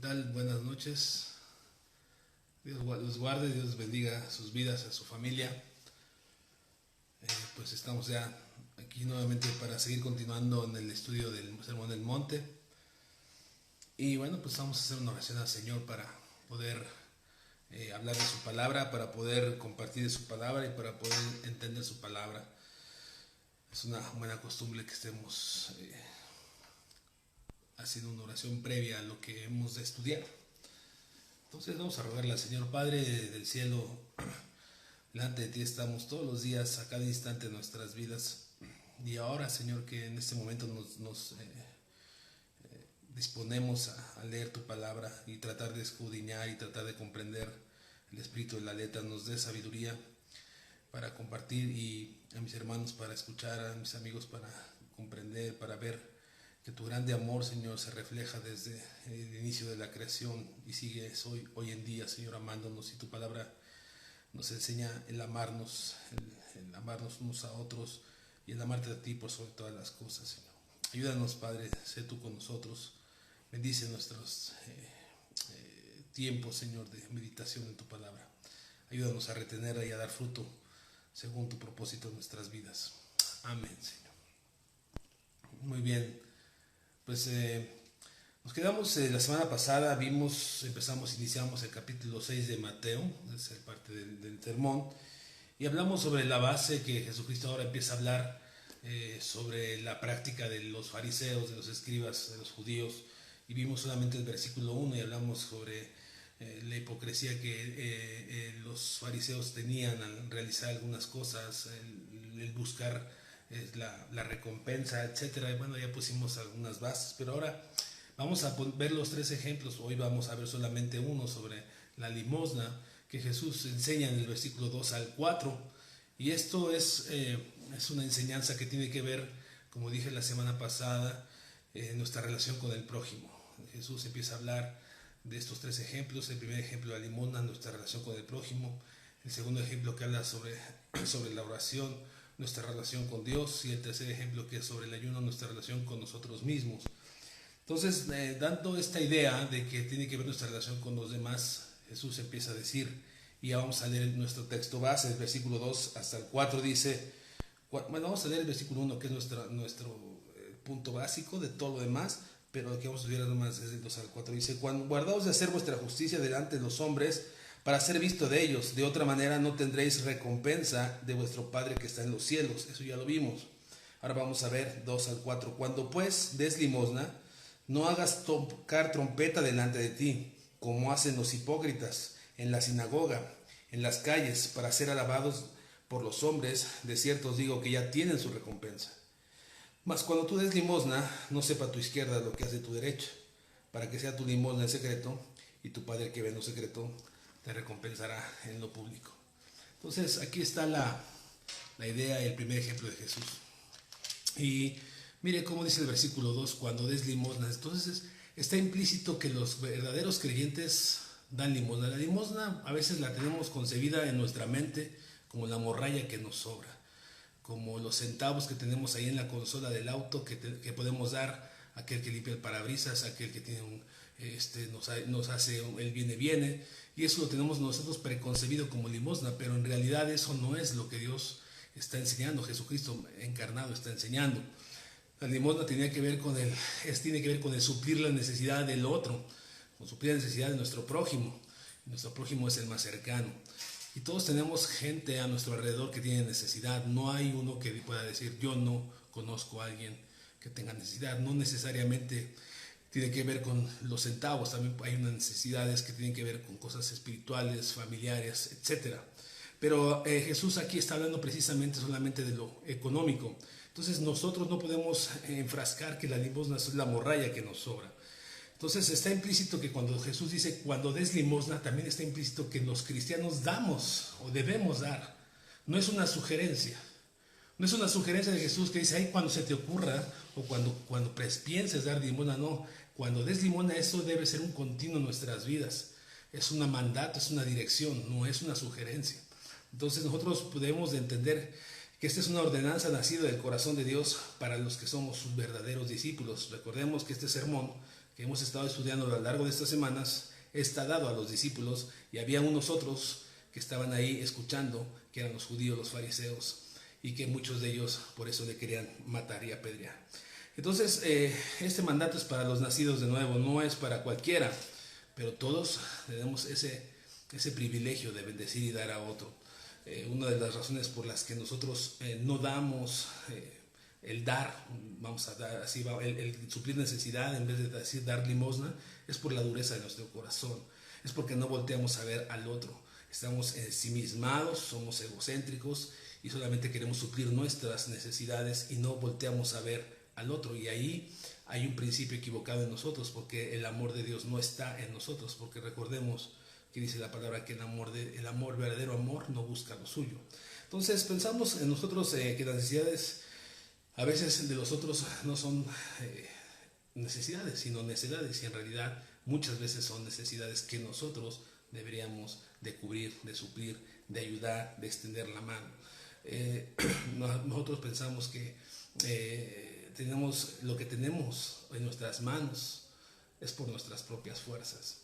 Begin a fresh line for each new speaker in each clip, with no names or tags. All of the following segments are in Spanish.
tal? Buenas noches. Dios los guarde, Dios bendiga sus vidas, a su familia. Pues estamos ya aquí nuevamente para seguir continuando en el estudio del Sermón del Monte. Y bueno, pues vamos a hacer una oración al Señor para poder hablar de su palabra, para poder compartir de su palabra y para poder entender su palabra. Es una buena costumbre que estemos haciendo una oración previa a lo que hemos de estudiar. Entonces vamos a rogarle al Señor Padre del cielo, delante de ti estamos todos los días, a cada instante de nuestras vidas. Y ahora, Señor, que en este momento nos disponemos a leer tu palabra y tratar de escudriñar y tratar de comprender el espíritu de la letra, nos dé sabiduría para compartir y a mis hermanos para escuchar, a mis amigos para comprender, para ver que tu grande amor, Señor, se refleja desde el inicio de la creación y sigue hoy en día, Señor, amándonos. Y tu palabra nos enseña el amarnos unos a otros y el amarte a ti por sobre todas las cosas, Señor. Ayúdanos, Padre, sé tú con nosotros. Bendice nuestros tiempos, Señor, de meditación en tu palabra. Ayúdanos a retenerla y a dar fruto según tu propósito en nuestras vidas. Amén, Señor. Muy bien. Pues nos quedamos la semana pasada, iniciamos el capítulo 6 de Mateo, es parte del sermón, y hablamos sobre la base que Jesucristo ahora empieza a hablar sobre la práctica de los fariseos, de los escribas, de los judíos, y vimos solamente el versículo 1 y hablamos sobre la hipocresía que los fariseos tenían al realizar algunas cosas, el buscar la recompensa, etcétera. Y bueno, ya pusimos algunas bases, pero ahora vamos a ver los tres ejemplos. Hoy vamos a ver solamente uno sobre la limosna que Jesús enseña en el versículo 2 al 4, y esto es una enseñanza que tiene que ver, como dije la semana pasada, nuestra relación con el prójimo. Jesús empieza a hablar de estos tres ejemplos. El primer ejemplo, la limosna, nuestra relación con el prójimo. El segundo ejemplo, que habla sobre la oración, nuestra relación con Dios. Y el tercer ejemplo, que es sobre el ayuno, nuestra relación con nosotros mismos. Entonces, dando esta idea de que tiene que ver nuestra relación con los demás, Jesús empieza a decir, y ya vamos a leer nuestro texto base, el versículo 2 hasta el 4 dice, bueno, vamos a leer el versículo 1, que es nuestro punto básico de todo lo demás, pero lo que vamos a estudiar nomás es el 2 al 4. Dice, guardaos de hacer vuestra justicia delante de los hombres, para ser visto de ellos, de otra manera no tendréis recompensa de vuestro Padre que está en los cielos. Eso ya lo vimos. Ahora vamos a ver 2 al 4. Cuando pues des limosna, no hagas tocar trompeta delante de ti, como hacen los hipócritas en la sinagoga, en las calles, para ser alabados por los hombres. De cierto os digo que ya tienen su recompensa. Mas cuando tú des limosna, no sepa tu izquierda lo que hace tu derecha, para que sea tu limosna en secreto, y tu Padre que ve en lo secreto te recompensará en lo público. Entonces aquí está la idea, el primer ejemplo de Jesús. Y mire cómo dice el versículo 2, cuando des limosna. Entonces está implícito que los verdaderos creyentes dan limosna. La limosna a veces la tenemos concebida en nuestra mente como la morralla que nos sobra, como los centavos que tenemos ahí en la consola del auto que podemos dar a aquel que limpia el parabrisas, a aquel que tiene nos hace el viene, y eso lo tenemos nosotros preconcebido como limosna, pero en realidad eso no es lo que Dios está enseñando, Jesucristo encarnado está enseñando. La limosna tiene que ver con el suplir la necesidad del otro, con suplir la necesidad de nuestro prójimo. Nuestro prójimo es el más cercano. Y todos tenemos gente a nuestro alrededor que tiene necesidad. No hay uno que pueda decir, yo no conozco a alguien que tenga necesidad. No necesariamente tiene que ver con los centavos, también hay unas necesidades que tienen que ver con cosas espirituales, familiares, etc. Pero Jesús aquí está hablando precisamente solamente de lo económico. Entonces nosotros no podemos enfrascar que la limosna es la morralla que nos sobra. Entonces está implícito que cuando Jesús dice cuando des limosna, también está implícito que los cristianos damos o debemos dar. No es una sugerencia. No es una sugerencia de Jesús que dice, ay, cuando se te ocurra o cuando pienses dar limosna, no. Cuando des limosna, eso debe ser un continuo en nuestras vidas. Es un mandato, es una dirección, no es una sugerencia. Entonces nosotros podemos entender que esta es una ordenanza nacida del corazón de Dios para los que somos sus verdaderos discípulos. Recordemos que este sermón que hemos estado estudiando a lo largo de estas semanas está dado a los discípulos, y había unos otros que estaban ahí escuchando, que eran los judíos, los fariseos, y que muchos de ellos por eso le querían matar y apedrear. Entonces, este mandato es para los nacidos de nuevo, no es para cualquiera, pero todos tenemos ese privilegio de bendecir y dar a otro. Una de las razones por las que nosotros no damos el dar, vamos a dar así, el suplir necesidad en vez de decir dar limosna, es por la dureza de nuestro corazón, es porque no volteamos a ver al otro, estamos ensimismados, somos egocéntricos y solamente queremos suplir nuestras necesidades y no volteamos a ver al otro, y ahí hay un principio equivocado en nosotros, porque el amor de Dios no está en nosotros, porque recordemos que dice la palabra que el amor, verdadero amor, no busca lo suyo. Entonces pensamos en nosotros que las necesidades a veces de los otros no son necesidades, sino necedades, y en realidad muchas veces son necesidades que nosotros deberíamos de cubrir, de suplir, de ayudar, de extender la mano. Nosotros pensamos que tenemos lo que tenemos en nuestras manos es por nuestras propias fuerzas,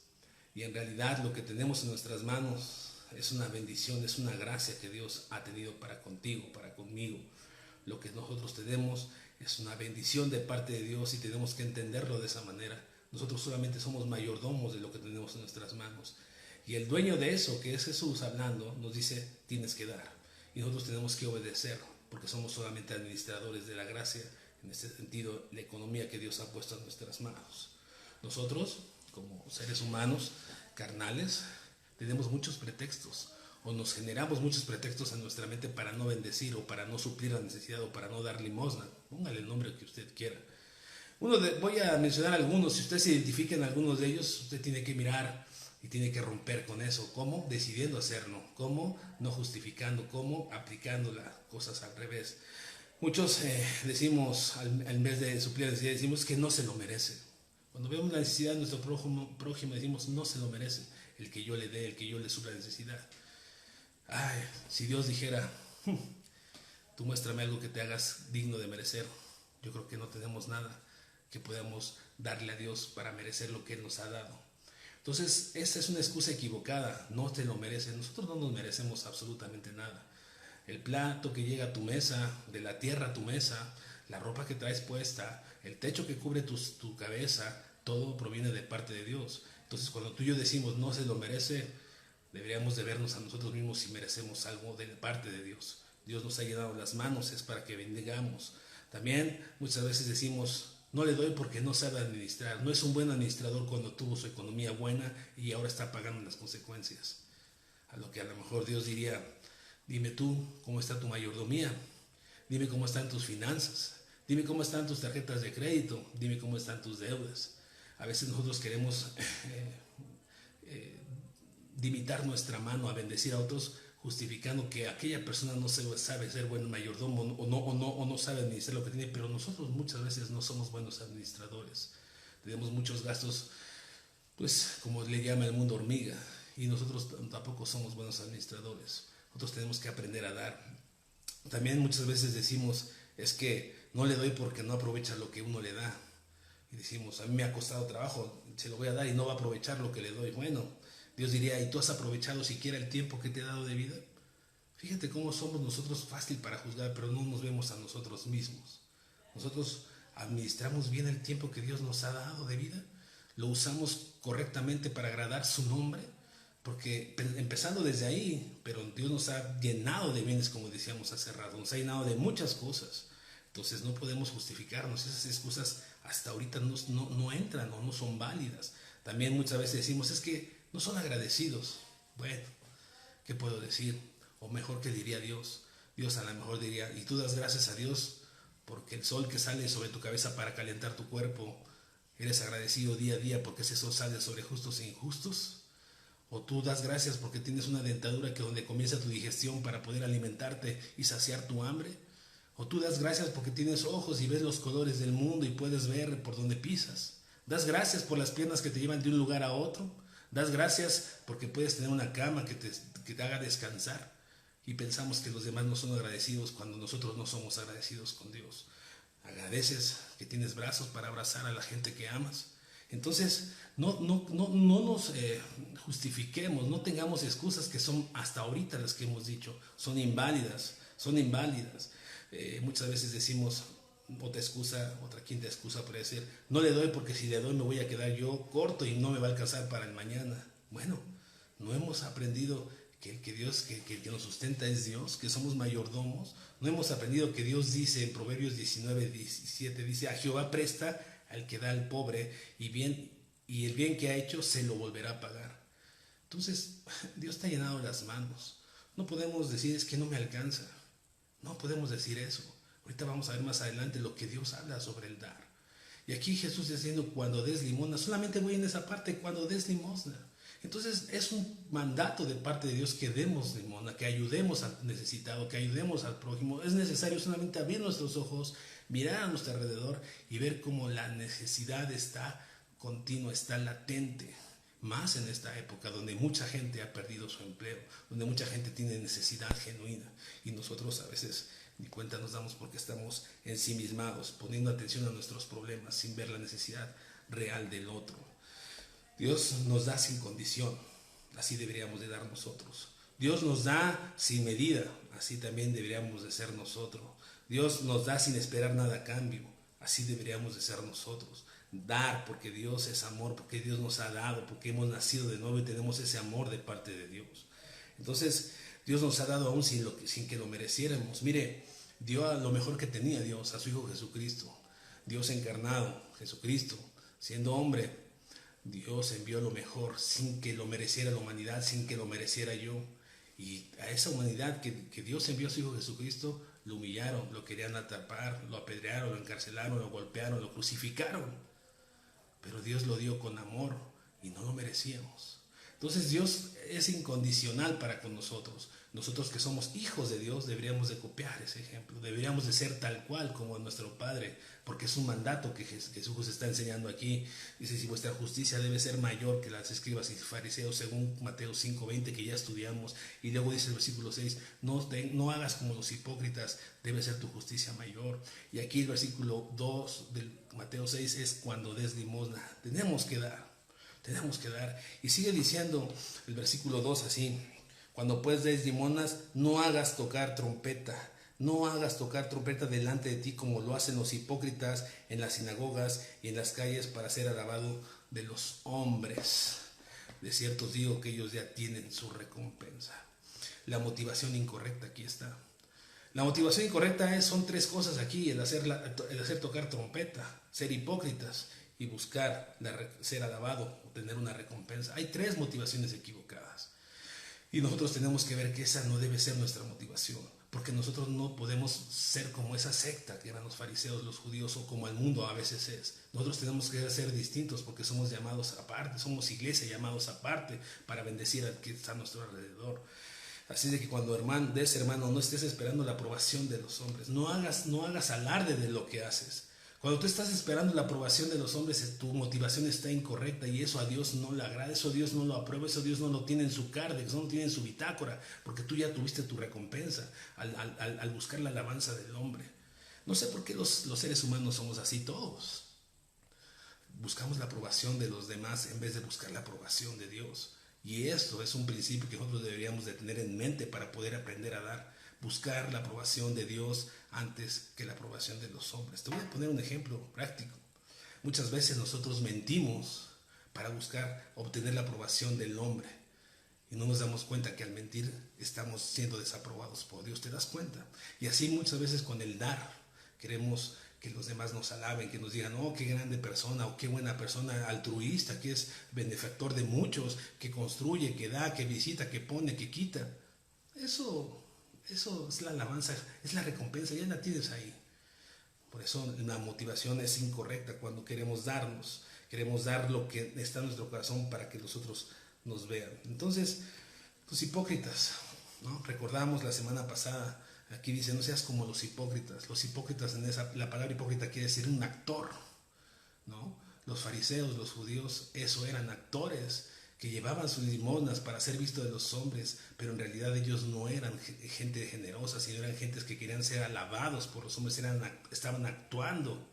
y en realidad lo que tenemos en nuestras manos es una bendición, es una gracia que Dios ha tenido para contigo, para conmigo. Lo que nosotros tenemos es una bendición de parte de Dios, y tenemos que entenderlo de esa manera. Nosotros solamente somos mayordomos de lo que tenemos en nuestras manos, y el dueño de eso, que es Jesús hablando, nos dice tienes que dar, y nosotros tenemos que obedecer, porque somos solamente administradores de la gracia, en este sentido, la economía que Dios ha puesto en nuestras manos. Nosotros, como seres humanos carnales, tenemos muchos pretextos, o nos generamos muchos pretextos en nuestra mente para no bendecir, o para no suplir la necesidad, o para no dar limosna. Póngale el nombre que usted quiera. Voy a mencionar algunos. Si usted se identifica en algunos de ellos, usted tiene que mirar y tiene que romper con eso. ¿Cómo? Decidiendo hacerlo. ¿Cómo? No justificando. ¿Cómo? Aplicando las cosas al revés. Muchos decimos, en vez de suplir la necesidad, decimos que no se lo merece. Cuando vemos la necesidad de nuestro prójimo, decimos no se lo merece el que yo le dé, el que yo le supla la necesidad. Ay, si Dios dijera, tú muéstrame algo que te hagas digno de merecer, yo creo que no tenemos nada que podamos darle a Dios para merecer lo que Él nos ha dado. Entonces, esta es una excusa equivocada, no te lo mereces. Nosotros no nos merecemos absolutamente nada. El plato que llega a tu mesa, de la tierra a tu mesa, la ropa que traes puesta, el techo que cubre tu cabeza, todo proviene de parte de Dios. Entonces, cuando tú y yo decimos no se lo merece, deberíamos de vernos a nosotros mismos si merecemos algo de parte de Dios. Dios nos ha llenado las manos, es para que bendigamos. También muchas veces decimos, no le doy porque no sabe administrar. No es un buen administrador cuando tuvo su economía buena y ahora está pagando las consecuencias. A lo que a lo mejor Dios diría, dime tú cómo está tu mayordomía, dime cómo están tus finanzas, dime cómo están tus tarjetas de crédito, dime cómo están tus deudas. A veces nosotros queremos limitar nuestra mano a bendecir a otros, justificando que aquella persona no sabe ser buen mayordomo o no sabe administrar lo que tiene, pero nosotros muchas veces no somos buenos administradores. Tenemos muchos gastos, pues como le llama el mundo hormiga, y nosotros tampoco somos buenos administradores. Nosotros tenemos que aprender a dar. También muchas veces decimos, es que no le doy porque no aprovecha lo que uno le da. Y decimos, a mí me ha costado trabajo, se lo voy a dar y no va a aprovechar lo que le doy. Bueno, Dios diría, ¿y tú has aprovechado siquiera el tiempo que te he dado de vida? Fíjate cómo somos nosotros fácil para juzgar, pero no nos vemos a nosotros mismos. Nosotros administramos bien el tiempo que Dios nos ha dado de vida, lo usamos correctamente para agradar su nombre, porque empezando desde ahí, pero Dios nos ha llenado de bienes, como decíamos hace rato, nos ha llenado de muchas cosas. Entonces no podemos justificarnos, esas excusas hasta ahorita no entran o no son válidas. También muchas veces decimos, es que no son agradecidos. Bueno, ¿qué puedo decir? O mejor, ¿qué diría Dios? Dios a lo mejor diría, y tú das gracias a Dios porque el sol que sale sobre tu cabeza para calentar tu cuerpo, eres agradecido día a día porque ese sol sale sobre justos e injustos. O tú das gracias porque tienes una dentadura que donde comienza tu digestión para poder alimentarte y saciar tu hambre. O tú das gracias porque tienes ojos y ves los colores del mundo y puedes ver por donde pisas. Das gracias por las piernas que te llevan de un lugar a otro. Das gracias porque puedes tener una cama que te haga descansar. Y pensamos que los demás no son agradecidos cuando nosotros no somos agradecidos con Dios. Agradeces que tienes brazos para abrazar a la gente que amas. Entonces, no nos justifiquemos, no tengamos excusas que son hasta ahorita las que hemos dicho, son inválidas, son inválidas. Muchas veces decimos otra excusa, otra quinta excusa para decir, no le doy porque si le doy me voy a quedar yo corto y no me va a alcanzar para el mañana. Bueno, no hemos aprendido que el que Dios, que el que nos sustenta es Dios, que somos mayordomos. No hemos aprendido que Dios dice en Proverbios 19:17, dice, a Jehová presta al que da al pobre y el bien que ha hecho se lo volverá a pagar. Entonces, Dios te ha llenado las manos. No podemos decir es que no me alcanza. No podemos decir eso. Ahorita vamos a ver más adelante lo que Dios habla sobre el dar. Y aquí Jesús está diciendo cuando des limosna. Solamente voy en esa parte, cuando des limosna. Entonces es un mandato de parte de Dios que demos limosna, que ayudemos al necesitado, que ayudemos al prójimo. Es necesario solamente abrir nuestros ojos, mirar a nuestro alrededor y ver cómo la necesidad está continua, está latente. Más en esta época donde mucha gente ha perdido su empleo, donde mucha gente tiene necesidad genuina y nosotros a veces ni cuenta nos damos porque estamos ensimismados, poniendo atención a nuestros problemas sin ver la necesidad real del otro. Dios nos da sin condición, así deberíamos de dar nosotros. Dios nos da sin medida, así también deberíamos de ser nosotros. Dios nos da sin esperar nada a cambio, así deberíamos de ser nosotros. Dar porque Dios es amor, porque Dios nos ha dado, porque hemos nacido de nuevo y tenemos ese amor de parte de Dios. Entonces, Dios nos ha dado aún sin que lo mereciéramos. Mire, dio a lo mejor que tenía Dios, a su Hijo Jesucristo. Dios encarnado, Jesucristo, siendo hombre, Dios envió lo mejor sin que lo mereciera la humanidad, sin que lo mereciera yo. Y a esa humanidad que Dios envió a su Hijo Jesucristo, lo humillaron, lo querían atrapar, lo apedrearon, lo encarcelaron, lo golpearon, lo crucificaron. Pero Dios lo dio con amor y no lo merecíamos. Entonces Dios es incondicional para con nosotros. Nosotros que somos hijos de Dios deberíamos de copiar ese ejemplo. Deberíamos de ser tal cual como nuestro Padre, porque es un mandato que Jesús está enseñando aquí. Dice, si vuestra justicia debe ser mayor que las escribas y fariseos, según Mateo 5:20 que ya estudiamos. Y luego dice el versículo 6, no hagas como los hipócritas, debe ser tu justicia mayor. Y aquí el versículo 2 del Mateo 6 es cuando des limosna. Tenemos que dar. Y sigue diciendo el versículo 2 así, cuando pues des limosnas, no hagas tocar trompeta delante de ti como lo hacen los hipócritas en las sinagogas y en las calles para ser alabado de los hombres. De cierto os digo que ellos ya tienen su recompensa. La motivación incorrecta aquí está. La motivación incorrecta son tres cosas aquí, el hacer tocar trompeta, ser hipócritas y buscar ser alabado o tener una recompensa. Hay tres motivaciones equivocadas. Y nosotros tenemos que ver que esa no debe ser nuestra motivación, porque nosotros no podemos ser como esa secta que eran los fariseos, los judíos, o como el mundo a veces es. Nosotros tenemos que ser distintos porque somos llamados aparte, somos iglesia llamados aparte para bendecir al que está a nuestro alrededor. Así de que cuando hermano, no estés esperando la aprobación de los hombres, no hagas alarde de lo que haces. Cuando tú estás esperando la aprobación de los hombres, tu motivación está incorrecta y eso a Dios no le agrada, eso Dios no lo aprueba, eso Dios no lo tiene en su cárdex, no lo tiene en su bitácora, porque tú ya tuviste tu recompensa al buscar la alabanza del hombre. No sé por qué los seres humanos somos así todos. Buscamos la aprobación de los demás en vez de buscar la aprobación de Dios. Y esto es un principio que nosotros deberíamos de tener en mente para poder aprender a dar. Buscar la aprobación de Dios antes que la aprobación de los hombres. Te voy a poner un ejemplo práctico. Muchas veces nosotros mentimos para buscar obtener la aprobación del hombre y no nos damos cuenta que al mentir estamos siendo desaprobados por Dios. ¿Te das cuenta? Y así muchas veces con el dar queremos que los demás nos alaben, que nos digan, oh, qué grande persona o qué buena persona, altruista, que es benefactor de muchos, que construye, que da, que visita, que pone, que quita. Eso es la alabanza, es la recompensa, ya la tienes ahí. Por eso la motivación es incorrecta cuando queremos dar lo que está en nuestro corazón para que los otros nos vean. Entonces, los hipócritas, ¿no? Recordamos la semana pasada, aquí dice, no seas como los hipócritas. Los hipócritas, la palabra hipócrita quiere decir un actor, ¿no? Los fariseos, los judíos, eso eran actores que llevaban sus limosnas para ser visto de los hombres, pero en realidad ellos no eran gente generosa, sino eran gentes que querían ser alabados por los hombres, estaban actuando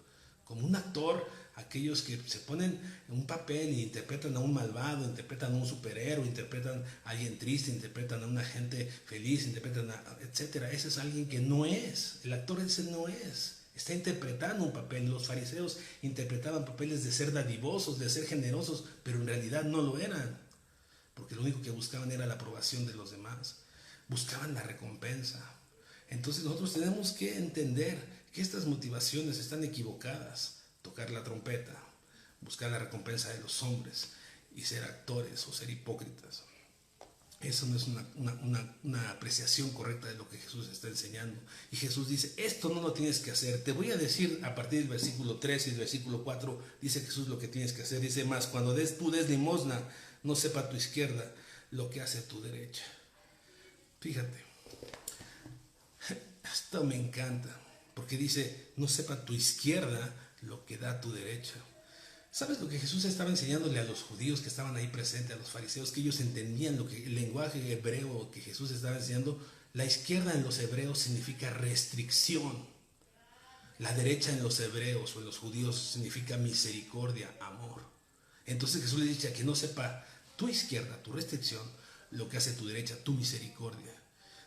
como un actor aquellos que se ponen un papel y interpretan a un malvado, interpretan a un superhéroe, interpretan a alguien triste, interpretan a una gente feliz, interpretan a etcétera. Ese es alguien que no es, el actor ese no es, está interpretando un papel. Los fariseos interpretaban papeles de ser dadivosos, de ser generosos, pero en realidad no lo eran, porque lo único que buscaban era la aprobación de los demás, buscaban la recompensa. Entonces nosotros tenemos que entender que estas motivaciones están equivocadas. Tocar la trompeta, buscar la recompensa de los hombres y ser actores o ser hipócritas. Eso no es una apreciación correcta de lo que Jesús está enseñando. Y Jesús dice, esto no lo tienes que hacer. Te voy a decir a partir del versículo 3 y del versículo 4, dice Jesús lo que tienes que hacer. Dice más, cuando tú des limosna, no sepa tu izquierda lo que hace tu derecha. Fíjate, esto me encanta, porque dice, no sepa tu izquierda lo que da tu derecha. ¿Sabes lo que Jesús estaba enseñándole a los judíos que estaban ahí presentes, a los fariseos, que ellos entendían lo que el lenguaje hebreo que Jesús estaba enseñando? La izquierda en los hebreos significa restricción. La derecha en los hebreos o en los judíos significa misericordia, amor. Entonces Jesús le dice a que no sepa tu izquierda, tu restricción, lo que hace tu derecha, tu misericordia.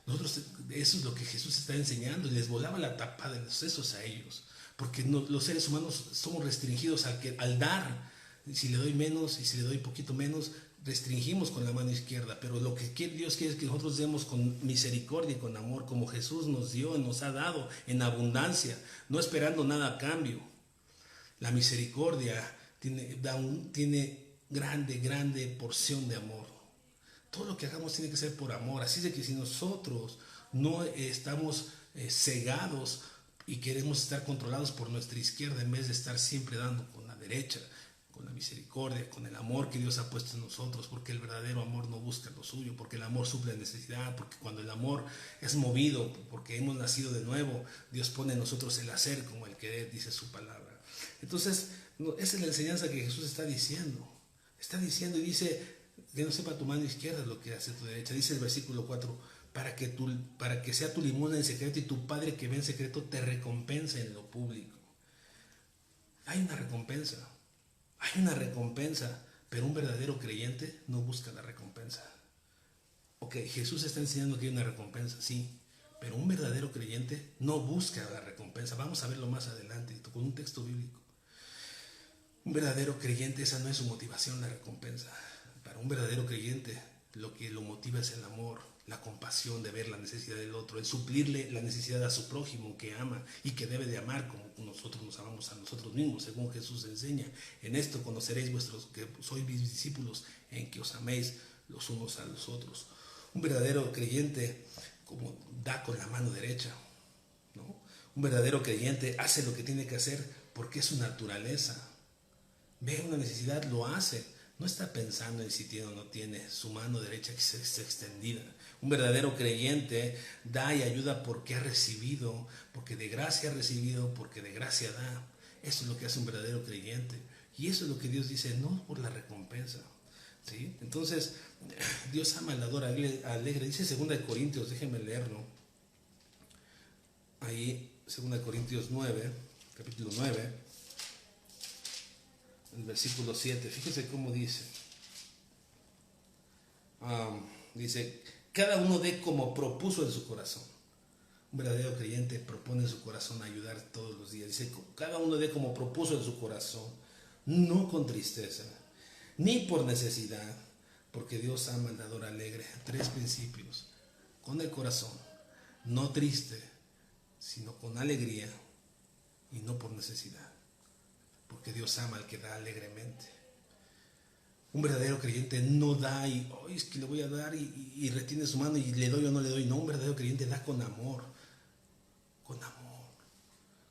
Nosotros, eso es lo que Jesús está enseñando, y les volaba la tapa de los sesos a ellos. Porque los seres humanos somos restringidos al dar. Si le doy menos y si le doy poquito menos, restringimos con la mano izquierda. Pero lo que Dios quiere es que nosotros demos con misericordia y con amor, como Jesús nos dio y nos ha dado en abundancia, no esperando nada a cambio. La misericordia tiene grande porción de amor. Todo lo que hagamos tiene que ser por amor. Así de que si nosotros no estamos cegados y queremos estar controlados por nuestra izquierda en vez de estar siempre dando con la derecha, con la misericordia, con el amor que Dios ha puesto en nosotros, porque el verdadero amor no busca lo suyo, porque el amor suple necesidad, porque cuando el amor es movido, porque hemos nacido de nuevo, Dios pone en nosotros el hacer como el querer, dice su palabra. Entonces, esa es la enseñanza que Jesús está diciendo. Está diciendo y dice que no sepa tu mano izquierda lo que hace tu derecha. Dice el versículo 4, para que sea tu limosna en secreto y tu Padre que ve en secreto te recompensa en lo público. Hay una recompensa, pero un verdadero creyente no busca la recompensa. Ok, Jesús está enseñando que hay una recompensa, sí, pero un verdadero creyente no busca la recompensa. Vamos a verlo más adelante con un texto bíblico. Un verdadero creyente, esa no es su motivación, la recompensa. Para un verdadero creyente, lo que lo motiva es el amor, la compasión de ver la necesidad del otro, el suplirle la necesidad a su prójimo que ama y que debe de amar como nosotros nos amamos a nosotros mismos, según Jesús enseña. En esto conoceréis que sois mis discípulos, en que os améis los unos a los otros. Un verdadero creyente como da con la mano derecha, ¿no? Un verdadero creyente hace lo que tiene que hacer porque es su naturaleza. Ve una necesidad, lo hace. No está pensando en si tiene o no tiene, su mano derecha que está extendida. Un verdadero creyente da y ayuda porque ha recibido, porque de gracia ha recibido, porque de gracia da. Eso es lo que hace un verdadero creyente. Y eso es lo que Dios dice, no por la recompensa. ¿Sí? Entonces, Dios ama al dador alegre. Dice 2 Corintios, déjenme leerlo. Ahí, 2 Corintios 9, capítulo 9. El versículo 7, fíjese cómo dice. Dice, cada uno dé como propuso en su corazón. Un verdadero creyente propone en su corazón ayudar todos los días. Dice, cada uno dé como propuso en su corazón, no con tristeza, ni por necesidad, porque Dios ama al dador alegre. 3 principios. Con el corazón, no triste, sino con alegría y no por necesidad. Porque Dios ama al que da alegremente. Un verdadero creyente no da y es que le voy a dar y retiene su mano y le doy o no le doy. No, un verdadero creyente da con amor,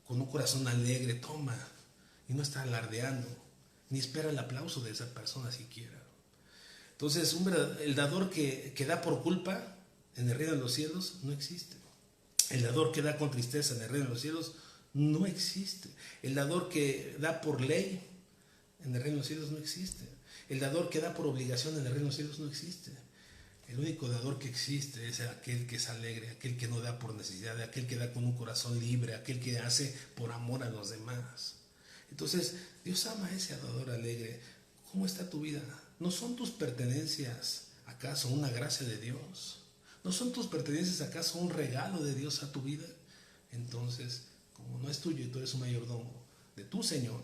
con un corazón alegre, toma y no está alardeando, ni espera el aplauso de esa persona siquiera. Entonces, el dador que da por culpa en el reino de los cielos no existe. El dador que da con tristeza en el reino de los cielos no existe. El dador que da por ley en el reino de los cielos no existe. El dador que da por obligación en el reino de los cielos no existe. El único dador que existe es aquel que es alegre, aquel que no da por necesidad, aquel que da con un corazón libre, aquel que hace por amor a los demás. Entonces, Dios ama a ese adorador alegre. ¿Cómo está tu vida? ¿No son tus pertenencias acaso una gracia de Dios? ¿No son tus pertenencias acaso un regalo de Dios a tu vida? Entonces, como no es tuyo y tú eres un mayordomo de tu Señor,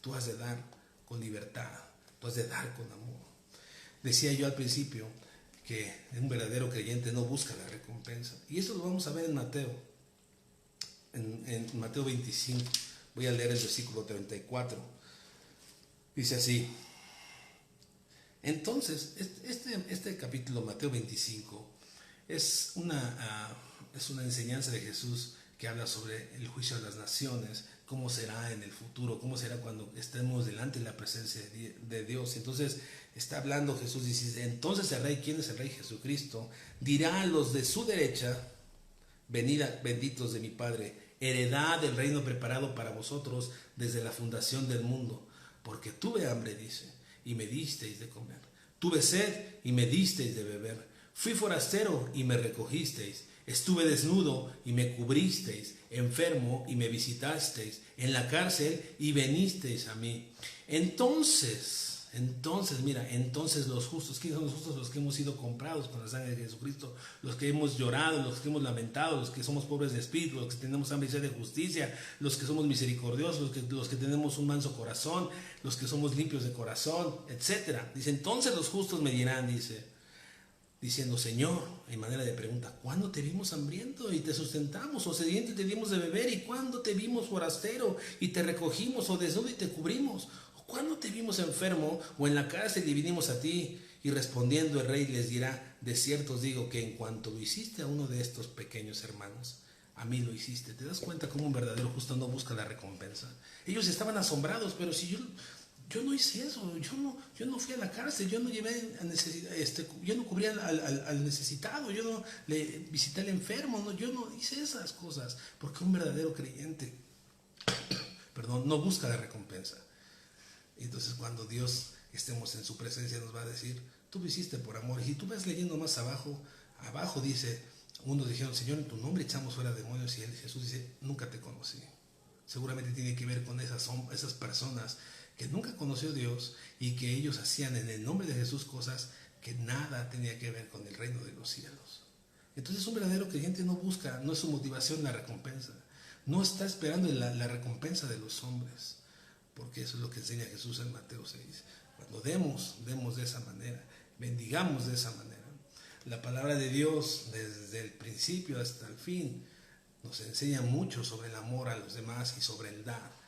tú has de dar con libertad, tú has de dar con amor. Decía yo al principio que un verdadero creyente no busca la recompensa. Y eso lo vamos a ver en Mateo, en Mateo 25. Voy a leer el versículo 34. Dice así. Entonces, este capítulo, Mateo 25, es una enseñanza de Jesús que habla sobre el juicio de las naciones, cómo será en el futuro, cómo será cuando estemos delante de la presencia de Dios. Entonces está hablando Jesús, dice, entonces el Rey, ¿quién es el Rey? Jesucristo, dirá a los de su derecha, venid benditos de mi Padre, heredad del reino preparado para vosotros desde la fundación del mundo, porque tuve hambre, dice, y me disteis de comer, tuve sed y me disteis de beber, fui forastero y me recogisteis, estuve desnudo y me cubristeis, enfermo y me visitasteis, en la cárcel y venisteis a mí. Entonces los justos, ¿quiénes son los justos? Los que hemos sido comprados con la sangre de Jesucristo, los que hemos llorado, los que hemos lamentado, los que somos pobres de espíritu, los que tenemos hambre y sed de justicia, los que somos misericordiosos, los que tenemos un manso corazón, los que somos limpios de corazón, etc. Dice, entonces los justos me dirán, diciendo, Señor, en manera de pregunta, ¿cuándo te vimos hambriento y te sustentamos, o sediento y te dimos de beber? ¿Y cuándo te vimos forastero y te recogimos, o desnudo y te cubrimos? ¿O cuándo te vimos enfermo o en la cárcel y vinimos a ti? Y respondiendo el rey les dirá, de cierto os digo que en cuanto lo hiciste a uno de estos pequeños hermanos, a mí lo hiciste. ¿Te das cuenta cómo un verdadero justo no busca la recompensa? Ellos estaban asombrados, pero si yo no hice eso, yo no fui a la cárcel, yo no llevé yo no cubrí al necesitado, yo no le visité al enfermo, no, yo no hice esas cosas, porque un verdadero creyente, no busca la recompensa. Entonces cuando Dios estemos en su presencia nos va a decir, tú lo hiciste por amor. Y si tú vas leyendo más abajo dice, unos dijeron, Señor, en tu nombre echamos fuera demonios, y Jesús dice, nunca te conocí. Seguramente tiene que ver con esas personas que nunca conoció a Dios y que ellos hacían en el nombre de Jesús cosas que nada tenía que ver con el reino de los cielos. Entonces un verdadero creyente no busca, no es su motivación la recompensa, no está esperando la recompensa de los hombres, porque eso es lo que enseña Jesús en Mateo 6. Cuando demos de esa manera, bendigamos de esa manera. La palabra de Dios desde el principio hasta el fin nos enseña mucho sobre el amor a los demás y sobre el dar.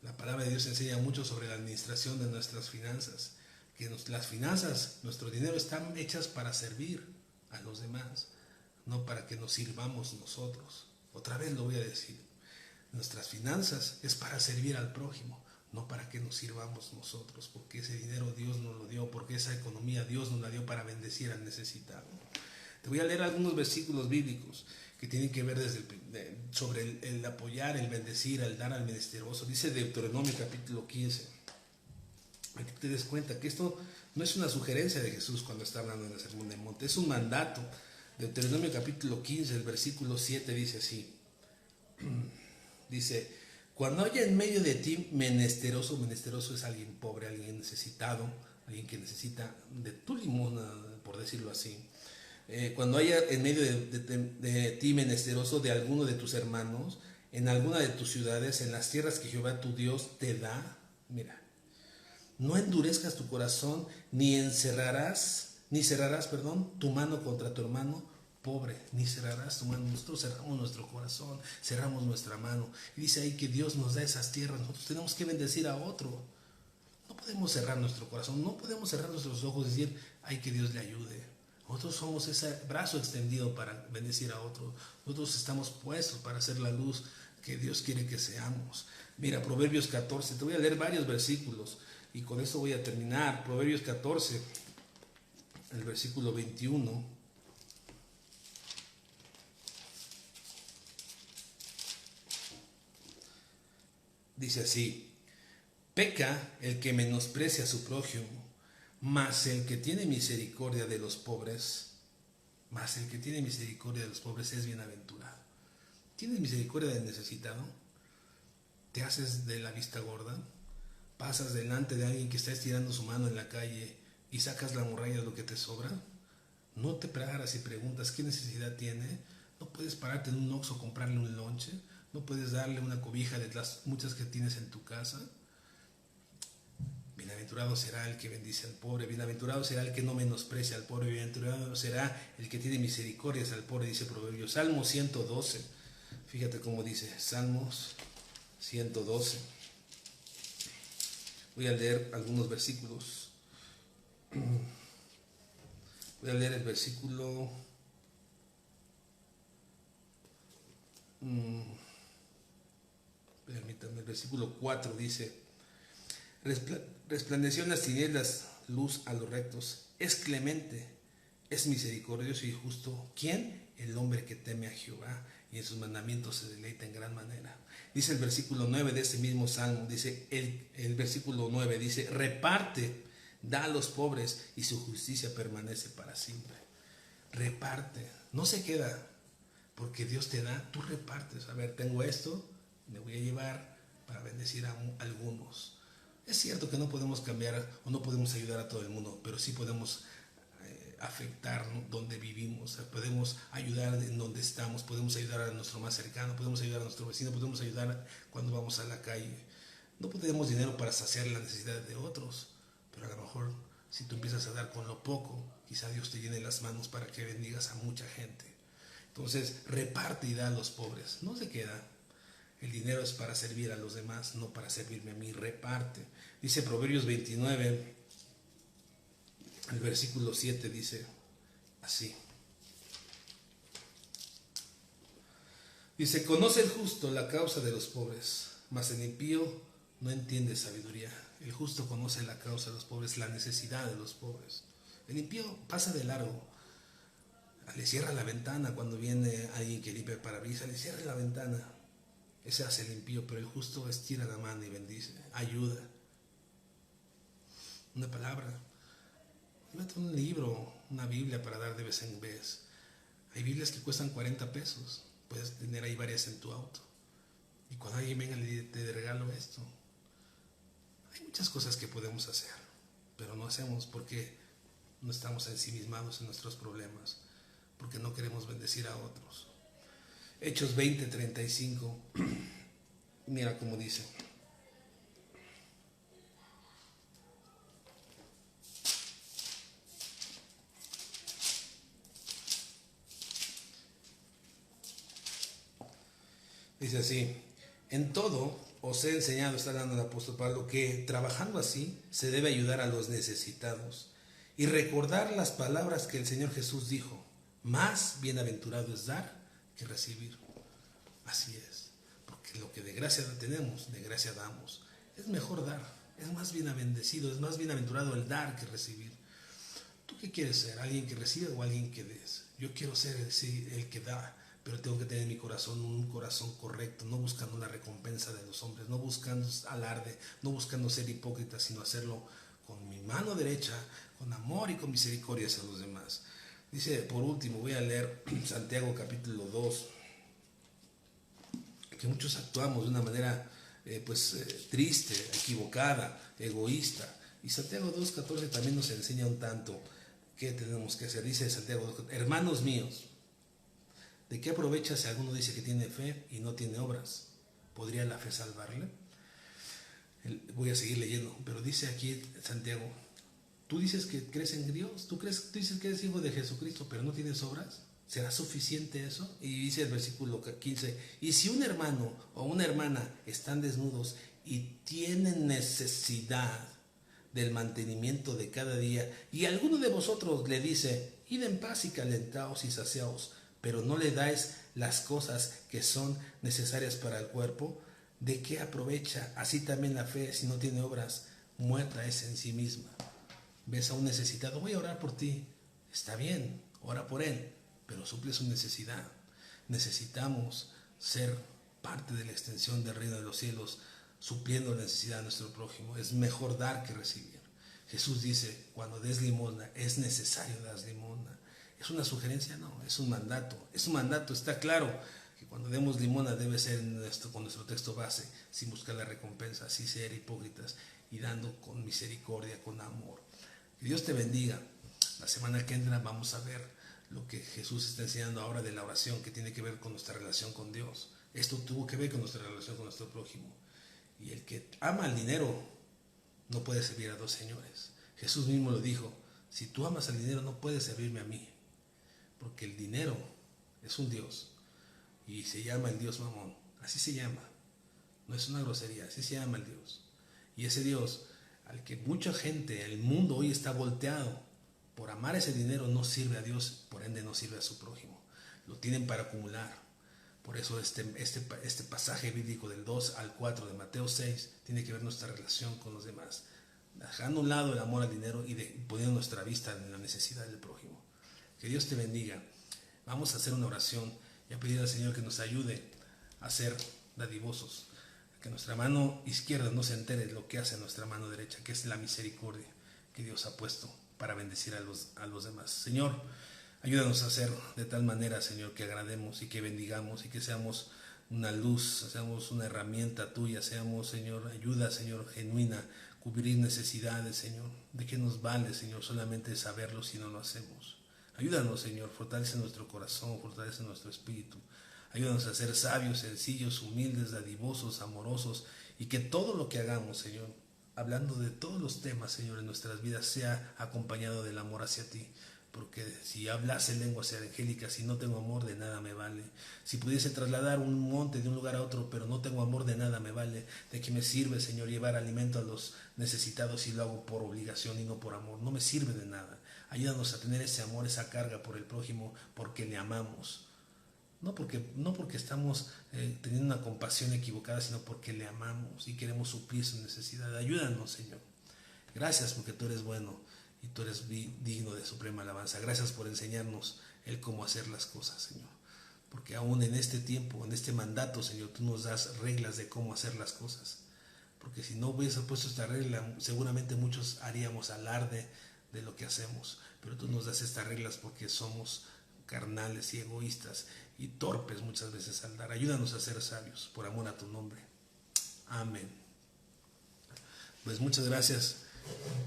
La palabra de Dios enseña mucho sobre la administración de nuestras finanzas, que las finanzas, nuestro dinero, están hechas para servir a los demás, no para que nos sirvamos nosotros. Otra vez lo voy a decir, nuestras finanzas es para servir al prójimo, no para que nos sirvamos nosotros, porque ese dinero Dios nos lo dio, porque esa economía Dios nos la dio para bendecir al necesitado. Te voy a leer algunos versículos bíblicos que tienen que ver sobre el apoyar, el bendecir, el dar al menesteroso. Dice Deuteronomio capítulo 15. Para que te des cuenta que esto no es una sugerencia de Jesús cuando está hablando en el Sermón del Monte, es un mandato. Deuteronomio capítulo 15, el versículo 7 dice así. Dice, cuando haya en medio de ti menesteroso es alguien pobre, alguien necesitado, alguien que necesita de tu limosna, por decirlo así. Cuando haya en medio de ti menesteroso de alguno de tus hermanos, en alguna de tus ciudades, en las tierras que Jehová tu Dios te da, mira, no endurezcas tu corazón, ni cerrarás tu mano contra tu hermano pobre, ni cerrarás tu mano. Nosotros cerramos nuestro corazón, cerramos nuestra mano. Y dice ahí que Dios nos da esas tierras, nosotros tenemos que bendecir a otro. No podemos cerrar nuestro corazón, no podemos cerrar nuestros ojos y decir, ay, que Dios le ayude. Nosotros somos ese brazo extendido para bendecir a otro. Nosotros estamos puestos para hacer la luz que Dios quiere que seamos. Mira, Proverbios 14, te voy a leer varios versículos y con eso voy a terminar. Proverbios 14, el versículo 21. Dice así, peca el que menosprecia a su prójimo, mas el que tiene misericordia de los pobres, es bienaventurado. ¿Tienes misericordia del necesitado? te haces de la vista gorda, pasas delante de alguien que está estirando su mano en la calle y sacas la morralla de lo que te sobra. No te paras y preguntas qué necesidad tiene. No puedes pararte en un Oxxo, comprarle un lonche. No puedes darle una cobija de las muchas que tienes en tu casa. Bienaventurado será el que bendice al pobre, bienaventurado será el que no menosprecia al pobre, bienaventurado será el que tiene misericordias al pobre, dice Proverbios. Salmo 112, fíjate cómo dice, Salmos 112. Voy a leer algunos versículos. Voy a leer el versículo... Permítame, el versículo 4 dice: resplandeció en las tinieblas luz a los rectos, es clemente, es misericordioso y justo. ¿Quién? El hombre que teme a Jehová y en sus mandamientos se deleita en gran manera. Dice el versículo 9 de ese mismo salmo, dice el versículo 9, dice: reparte, da a los pobres y su justicia permanece para siempre. Reparte, no se queda, porque Dios te da, tú repartes. A ver, tengo esto, me voy a llevar para bendecir a algunos. Es cierto que no podemos cambiar o no podemos ayudar a todo el mundo, pero sí podemos afectar, ¿no?, donde vivimos, podemos ayudar en donde estamos, podemos ayudar a nuestro más cercano, podemos ayudar a nuestro vecino, podemos ayudar cuando vamos a la calle. No tenemos dinero para saciar las necesidades de otros, pero a lo mejor si tú empiezas a dar con lo poco, quizá Dios te llene las manos para que bendigas a mucha gente. Entonces, reparte y da a los pobres, no se queda. El dinero es para servir a los demás, no para servirme a mí. Reparte. Dice Proverbios 29, el versículo 7 dice así. Dice: conoce el justo la causa de los pobres, mas el impío no entiende sabiduría. El justo conoce la causa de los pobres, la necesidad de los pobres. El impío pasa de largo. Le cierra la ventana cuando viene alguien que limpia el parabrisas, le cierra la ventana. Ese hace el impío, pero el justo estira la mano y bendice, ayuda. Una palabra, un libro, una Biblia para dar de vez en vez. Hay Biblias que cuestan 40 pesos, puedes tener ahí varias en tu auto. Y cuando alguien venga te regalo esto. Hay muchas cosas que podemos hacer, pero no hacemos porque no estamos ensimismados en nuestros problemas, porque no queremos bendecir a otros. Hechos 20:35, mira cómo dice. Dice así: en todo os he enseñado, está hablando el apóstol Pablo, que trabajando así se debe ayudar a los necesitados y recordar las palabras que el Señor Jesús dijo: más bienaventurado es dar que recibir. Así es, porque lo que de gracia tenemos, de gracia damos. Es mejor dar, es más bendecido, es más bienaventurado el dar que recibir. ¿Tú qué quieres ser? ¿Alguien que recibe o alguien que des? Yo quiero ser el que da, pero tengo que tener en mi corazón un corazón correcto, no buscando la recompensa de los hombres, no buscando alarde, no buscando ser hipócrita, sino hacerlo con mi mano derecha, con amor y con misericordia hacia los demás. Dice, por último, voy a leer Santiago capítulo 2, que muchos actuamos de una manera triste, equivocada, egoísta. Y Santiago 2:14 también nos enseña un tanto qué tenemos que hacer. Dice Santiago 2:14, hermanos míos, ¿de qué aprovecha si alguno dice que tiene fe y no tiene obras? ¿Podría la fe salvarle? Voy a seguir leyendo, pero dice aquí Santiago, tú dices que crees en Dios, tú dices que eres hijo de Jesucristo, pero no tienes obras. ¿Será suficiente eso? Y dice el versículo 15, y si un hermano o una hermana están desnudos y tienen necesidad del mantenimiento de cada día, y alguno de vosotros le dice, id en paz y calentaos y saciaos, pero no le dais las cosas que son necesarias para el cuerpo, ¿de qué aprovecha? Así también la fe, si no tiene obras, muerta es en sí misma. Ves a un necesitado, voy a orar por ti, está bien, ora por él, pero suple su necesidad. Necesitamos ser parte de la extensión del reino de los cielos, supliendo la necesidad de nuestro prójimo. Es mejor dar que recibir. Jesús dice, cuando des limosna, es necesario dar limosna. ¿Es una sugerencia? No, es un mandato. Es un mandato, está claro. que cuando demos limosna debe ser con nuestro texto base, sin buscar la recompensa, sin ser hipócritas y dando con misericordia, con amor. Que Dios te bendiga. La semana que entra vamos a ver lo que Jesús está enseñando ahora de la oración, que tiene que ver con nuestra relación con Dios. Esto tuvo que ver con nuestra relación con nuestro prójimo. Y el que ama el dinero no puede servir a dos señores. Jesús mismo lo dijo: si tú amas al dinero no puedes servirme a mí, porque el dinero es un Dios y se llama el Dios Mamón. Así se llama, no es una grosería, así se llama el Dios. Y ese Dios al que mucha gente, el mundo hoy está volteado por amar ese dinero, no sirve a Dios, por ende no sirve a su prójimo. Lo tienen para acumular. Por eso este pasaje bíblico del 2 al 4 de Mateo 6 tiene que ver nuestra relación con los demás, dejando a un lado el amor al dinero y poniendo nuestra vista en la necesidad del prójimo. Que Dios te bendiga. Vamos a hacer una oración y a pedir al Señor que nos ayude a ser dadivosos, que nuestra mano izquierda no se entere de lo que hace nuestra mano derecha, que es la misericordia que Dios ha puesto para bendecir a los demás. Señor, ayúdanos a hacer de tal manera, Señor, que agrademos y que bendigamos y que seamos una luz, seamos una herramienta tuya, seamos, Señor, ayuda, Señor, genuina, cubrir necesidades, Señor. ¿De qué nos vale, Señor, solamente saberlo si no lo hacemos? Ayúdanos, Señor, fortalece nuestro corazón, fortalece nuestro espíritu. Ayúdanos a ser sabios, sencillos, humildes, dadivosos, amorosos, y que todo lo que hagamos, Señor, hablando de todos los temas, Señor, en nuestras vidas, sea acompañado del amor hacia ti. Porque si hablase lenguas angélicas, si no tengo amor, de nada me vale. Si pudiese trasladar un monte de un lugar a otro, pero no tengo amor, de nada me vale. ¿De qué me sirve, Señor, llevar alimento a los necesitados si lo hago por obligación y no por amor? No me sirve de nada. Ayúdanos a tener ese amor, esa carga por el prójimo, porque le amamos. No porque estamos teniendo una compasión equivocada, sino porque le amamos y queremos suplir su necesidad. Ayúdanos, Señor. Gracias porque tú eres bueno y tú eres digno de suprema alabanza. Gracias por enseñarnos el cómo hacer las cosas, Señor. Porque aún en este tiempo, en este mandato, Señor, tú nos das reglas de cómo hacer las cosas. Porque si no hubiese puesto esta regla, seguramente muchos haríamos alarde de lo que hacemos. Pero tú nos das estas reglas porque somos carnales y egoístas y torpes muchas veces al dar. Ayúdanos a ser sabios por amor a tu nombre. Amén. Pues muchas gracias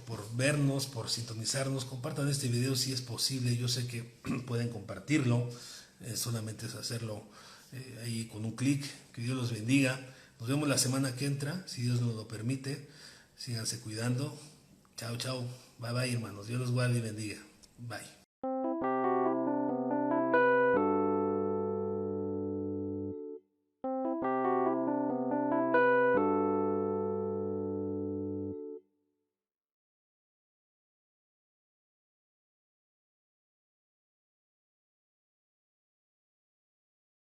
por vernos, por sintonizarnos. Compartan este video si es posible. Yo sé que pueden compartirlo, solamente es hacerlo ahí con un clic. Que Dios los bendiga. Nos vemos la semana que entra, si Dios nos lo permite. Síganse cuidando. Chao, chao. Bye, bye, hermanos. Dios los guarde y bendiga. Bye.